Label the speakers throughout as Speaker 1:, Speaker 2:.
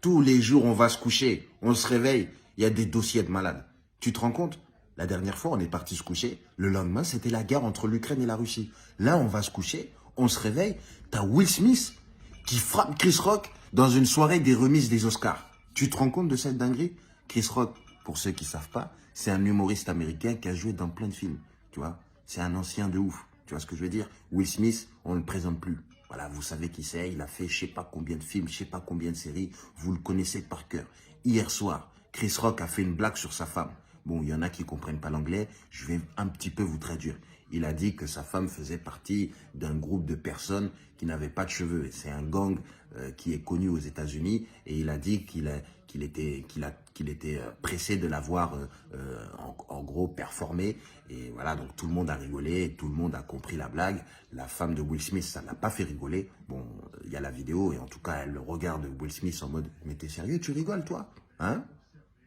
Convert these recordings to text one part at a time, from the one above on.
Speaker 1: Tous les jours, on va se coucher, on se réveille, il y a des dossiers de malades. Tu te rends compte? La dernière fois, on est parti se coucher. Le lendemain, c'était la guerre entre l'Ukraine et la Russie. Là, on va se coucher, on se réveille. T'as Will Smith qui frappe Chris Rock dans une soirée des remises des Oscars. Tu te rends compte de cette dinguerie? Chris Rock, pour ceux qui savent pas, c'est un humoriste américain qui a joué dans plein de films. Tu vois, c'est un ancien de ouf. Tu vois ce que je veux dire? Will Smith, on ne le présente plus. Voilà, vous savez qui c'est. Il a fait je sais pas combien de films, je sais pas combien de séries. Vous le connaissez par cœur. Hier soir, Chris Rock a fait une blague sur sa femme. Bon, il y en a qui ne comprennent pas l'anglais, je vais un petit peu vous traduire. Il a dit que sa femme faisait partie d'un groupe de personnes qui n'avaient pas de cheveux. C'est un gang qui est connu aux États-Unis et il a dit qu'il était pressé de l'avoir en gros performé. Et voilà, donc tout le monde a rigolé, tout le monde a compris la blague. La femme de Will Smith, ça ne l'a pas fait rigoler. Bon, il y a la vidéo et en tout cas, elle regarde Will Smith en mode « Mais t'es sérieux, tu rigoles toi? Hein ?»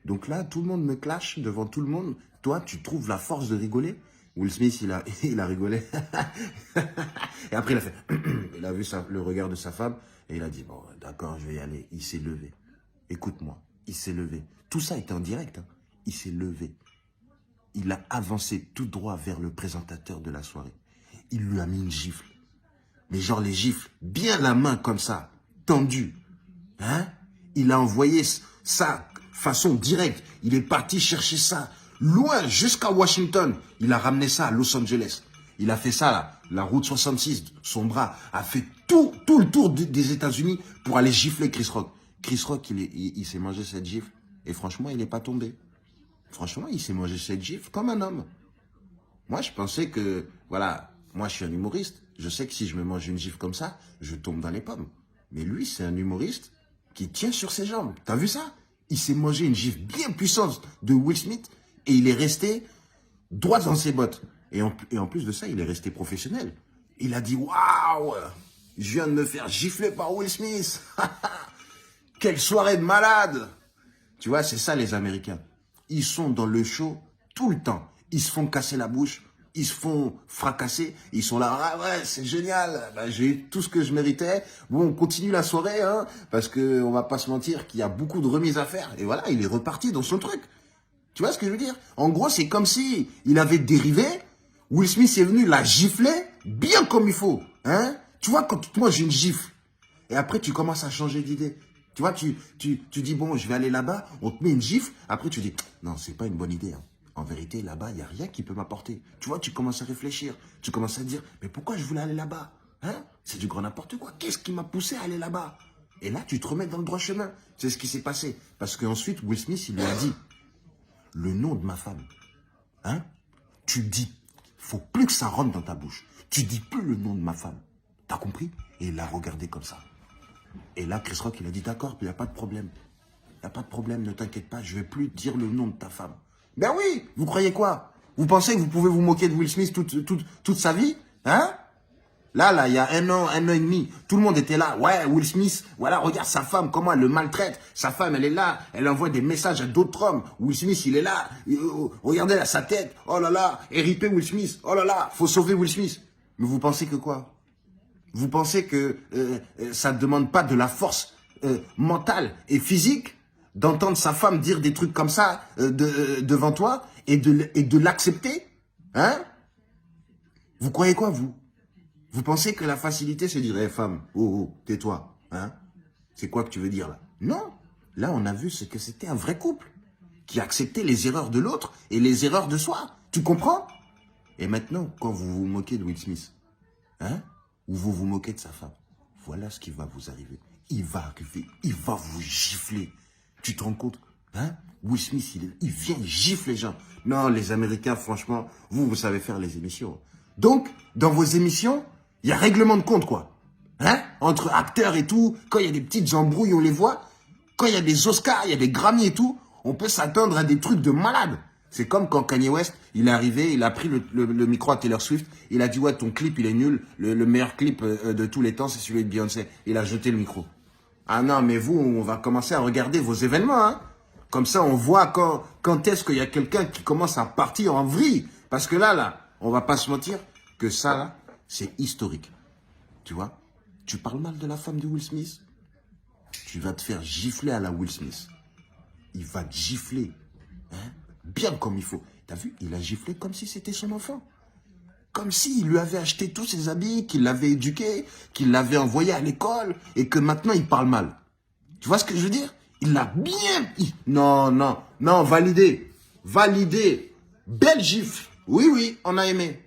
Speaker 1: Donc là, tout le monde me clash devant tout le monde. Toi, tu trouves la force de rigoler? Will Smith, il a rigolé. Et après, il a fait... il a vu le regard de sa femme et il a dit, bon, d'accord, je vais y aller. Il s'est levé. Écoute-moi, il s'est levé. Tout ça était en direct. Hein. Il s'est levé. Il a avancé tout droit vers le présentateur de la soirée. Il lui a mis une gifle. Mais genre les gifles, bien la main comme ça, tendue. Hein? Il a envoyé ça... façon directe, il est parti chercher ça loin jusqu'à Washington. Il a ramené ça à Los Angeles. Il a fait ça là, la route 66, son bras a fait tout le tour des États-Unis pour aller gifler Chris Rock. Chris Rock, il s'est mangé cette gifle et franchement, il n'est pas tombé. Franchement, il s'est mangé cette gifle comme un homme. Moi, je pensais que, voilà, moi je suis un humoriste. Je sais que si je me mange une gifle comme ça, je tombe dans les pommes. Mais lui, c'est un humoriste qui tient sur ses jambes. T'as vu ça? Il s'est mangé une gifle bien puissante de Will Smith et il est resté droit dans ses bottes. Et en plus de ça, il est resté professionnel. Il a dit, waouh, je viens de me faire gifler par Will Smith. Quelle soirée de malade. Tu vois, c'est ça les Américains. Ils sont dans le show tout le temps. Ils se font casser la bouche, ils se font fracasser. Ils sont là, ah ouais, c'est génial. Ben, j'ai eu tout ce que je méritais. Bon, on continue la soirée, hein, parce que on va pas se mentir qu'il y a beaucoup de remises à faire. Et voilà, il est reparti dans son truc. Tu vois ce que je veux dire? En gros, c'est comme si il avait dérivé. Will Smith est venu la gifler bien comme il faut. Hein? Tu vois, quand moi j'ai une gifle, et après tu commences à changer d'idée. Tu vois, tu dis, bon, je vais aller là-bas, on te met une gifle, après tu dis, non, c'est pas une bonne idée. Hein. En vérité, là-bas, il n'y a rien qui peut m'apporter. Tu vois, tu commences à réfléchir. Tu commences à dire, mais pourquoi je voulais aller là-bas? Hein? C'est du grand n'importe quoi. Qu'est-ce qui m'a poussé à aller là-bas? Et là, tu te remets dans le droit chemin. C'est ce qui s'est passé. Parce qu'ensuite, Will Smith, il lui a dit, le nom de ma femme, hein? Tu dis, faut plus que ça rentre dans ta bouche. Tu dis plus le nom de ma femme. T'as compris? Et il l'a regardé comme ça. Et là, Chris Rock, il a dit, d'accord, il n'y a pas de problème. Il n'y a pas de problème, ne t'inquiète pas, je ne vais plus dire le nom de ta femme. Ben oui, vous croyez quoi? Vous pensez que vous pouvez vous moquer de Will Smith toute sa vie? Hein? Là, il y a un an et demi, tout le monde était là. Ouais, Will Smith, voilà, regarde sa femme, comment elle le maltraite. Sa femme, elle est là, elle envoie des messages à d'autres hommes. Will Smith, il est là. Regardez là, sa tête. Oh là là, hérité Will Smith. Oh là là, faut sauver Will Smith. Mais vous pensez que quoi? Vous pensez que ça ne demande pas de la force mentale et physique d'entendre sa femme dire des trucs comme ça devant toi et de l'accepter? Hein? Vous croyez quoi, vous? Vous pensez que la facilité, c'est de dire, hey, femme, oh, tais-toi, hein? C'est quoi que tu veux dire là? Non. Là, on a vu ce que c'était un vrai couple qui acceptait les erreurs de l'autre et les erreurs de soi. Tu comprends? Et maintenant, quand vous vous moquez de Will Smith, hein? Ou vous vous moquez de sa femme, voilà ce qui va vous arriver. Il va arriver, il va vous gifler. Tu te rends compte? Hein? Will Smith, il vient, il gifle les gens. Non, les Américains, franchement, vous savez faire les émissions. Donc, dans vos émissions, il y a règlement de compte, quoi. Hein? Entre acteurs et tout, quand il y a des petites embrouilles, on les voit. Quand il y a des Oscars, il y a des Grammys et tout, on peut s'attendre à des trucs de malade. C'est comme quand Kanye West, il est arrivé, il a pris le micro à Taylor Swift, il a dit, ouais, ton clip, il est nul, le meilleur clip de tous les temps, c'est celui de Beyoncé. Il a jeté le micro. Ah non, mais vous, on va commencer à regarder vos événements, hein. Comme ça, on voit quand est-ce qu'il y a quelqu'un qui commence à partir en vrille. Parce que là, on va pas se mentir que ça, là, c'est historique. Tu vois? Tu parles mal de la femme de Will Smith? Tu vas te faire gifler à la Will Smith. Il va te gifler. Hein? Bien comme il faut. T'as vu, il a giflé comme si c'était son enfant. Comme s'il lui avait acheté tous ses habits, qu'il l'avait éduqué, qu'il l'avait envoyé à l'école et que maintenant il parle mal. Tu vois ce que je veux dire? Il l'a bien... Non, non, non, validé. Validé. Belle gifle. Oui, oui, on a aimé.